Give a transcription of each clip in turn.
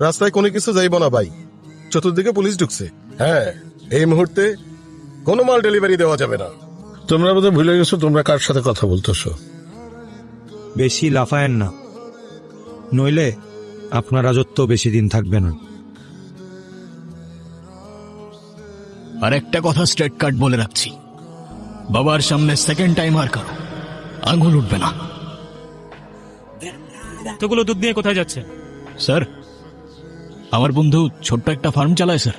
রাস্তায় কোনো কিছু যাইব না ভাই, চতুর্দিকে পুলিশ ঢুকছে। হ্যাঁ, এই মুহূর্তে কোনো মাল ডেলিভারি দেওয়া যাবে না। তোমরা বোধহয় ভুলে গেছো তোমরা কার সাথে কথা বলতেছো। বেশি লাফায়েন না, নইলে আপনার রাজত্ব বেশি দিন থাকবে না। আর একটা কথা স্ট্রেট কাট বলে রাখছি, বাবার সামনে সেকেন্ড টাইম আর কারো আঙুল উঠবে না। এতগুলো দুধ নিয়ে কোথায় যাচ্ছে? স্যার, আমার বন্ধু ছোট্ট একটা ফার্ম চালায় স্যার,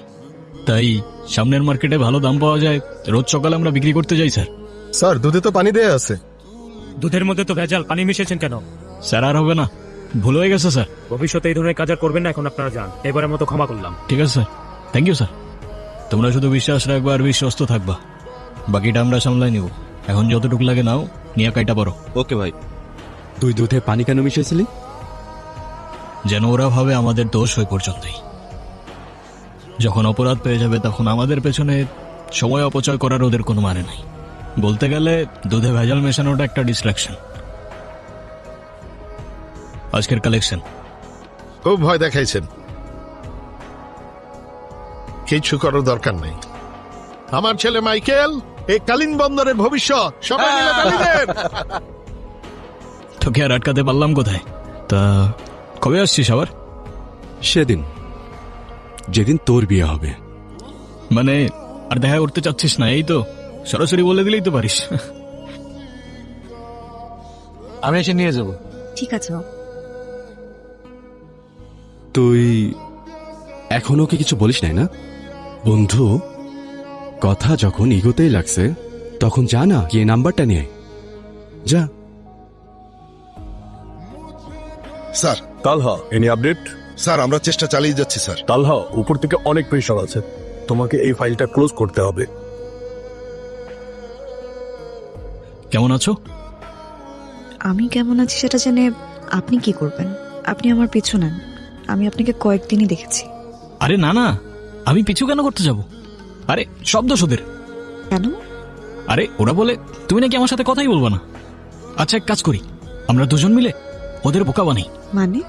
তাই সামনের মার্কেটে ভালো দাম পাওয়া যায়, রোজ সকালে আমরা বিক্রি করতে যাই স্যার। স্যার, দুধে তো পানি দেয়া আছে। দুধের মধ্যে তো ভেজাল, পানি মিশিয়েছেন কেন? স্যার আর হবে না, ভুল হয়ে গেছে স্যার। ভবিষ্যতে এই ধরনের কাজ আর করবেন না, এখন আপনারা যান। এবারের মতো ক্ষমা করলাম। ঠিক আছে স্যার, থ্যাংক ইউ স্যার। তোমরা শুধু বিশ্বাস রাখবা আর বিশ্বস্ত থাকবা, বাকিটা আমরা সামলাই নিব। এখন যতটুকু লাগে নাও, নিয়ে কাইটা পারো। ওকে ভাই। তুই দুধে পানি কেন মিশিয়েছিলি? যেন ওরা ভাবে আমাদের দোষ হয়ে পর্যন্তই। যখন অপরাধ পেয়ে যাবে তখন আমাদের পেছনে সময় অপচয় করার ওদের কোনো মানে নাই। বলতে গেলে দুধে ভেজাল মেশানোটা একটা ডিস্ট্রাকশন। আজকের কালেকশন খুব ভয় দেখাইছেন, কিছু করার দরকার নেই। আমার ছেলে মাইকেল এই কালীন বন্দরের ভবিষ্যৎ, সবাই মিলে তালি দেন। তোকে আর আটকাতে পারলাম কোথায়? তা কবে আসছিস আবার? সেদিন, যেদিন তোর বিয়ে হবে। মানে আর দেখা করতে চাচ্ছিস না, এই তো? সরাসরি বলে দিলেই তো পারিস। আমি এসে নিয়ে যাব। ঠিক আছে। তুই এখনো কি কিছু বলিস নাই না? বন্ধু, কথা যখন ইগোতেই লাগছে তখন যা না, গিয়ে নাম্বারটা নিয়ে যা। স্যার, তালহা, এনি আপডেট? স্যার আমরা চেষ্টা চালিয়ে যাচ্ছি স্যার। তালহা, উপর থেকে অনেক প্রেশার আছে, তোমাকে এই ফাইলটা ক্লোজ করতে হবে। কেমন আছো? আমি কেমন আছি সেটা জেনে আপনি কি করবেন? আপনি আমার পিছু নেন। আমি আপনাকে কয়েকদিনই দেখেছি। আরে না না, আমি পিছু কেন করতে যাব? আরে সব দোষ ওদের। কেন? আরে ওরা বলে তুমি নাকি আমার সাথে কথাই বলবা না। আচ্ছা এক কাজ করি, আমরা দুজন মিলে ওদের বোকা বানাই। মানে?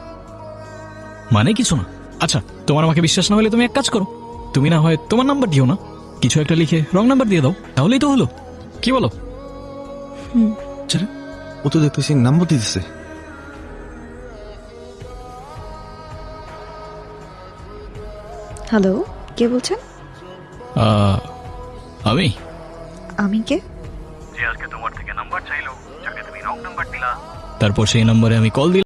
মানে কিছু না। আচ্ছা, তোমার আমাকে বিশ্বাস না হলে তুমি এক কাজ করো, তুমি না হয় তোমার নাম্বার দিও না, কিছু একটা লিখে রং নাম্বার দিয়ে দাও, তাহলেই তো হলো। কি বলো? ও তো দেখতেছি নাম্বার দিতেছে। হ্যালো, কে বলছেন? আমি আমি কে? তারপর সেই নম্বরে আমি কল দিলাম।